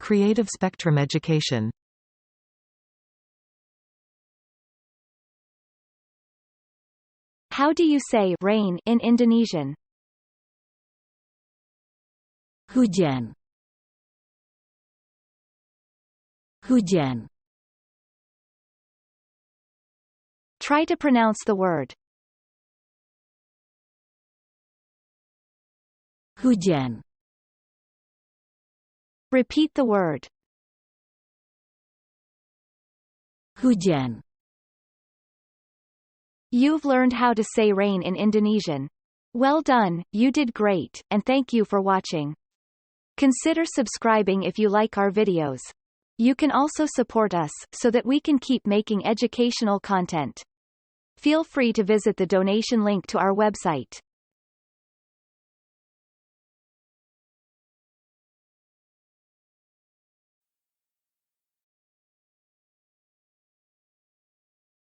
Creative spectrum education. How do you say rain in Indonesian? Hujan. Hujan. Try to pronounce the word. Hujan. Repeat the word. Hujan. You've learned how to say rain in Indonesian. Well done, you did great, and thank you for watching. Consider subscribing if you like our videos. You can also support us, so that we can keep making educational content. Feel free to visit the donation link to our website.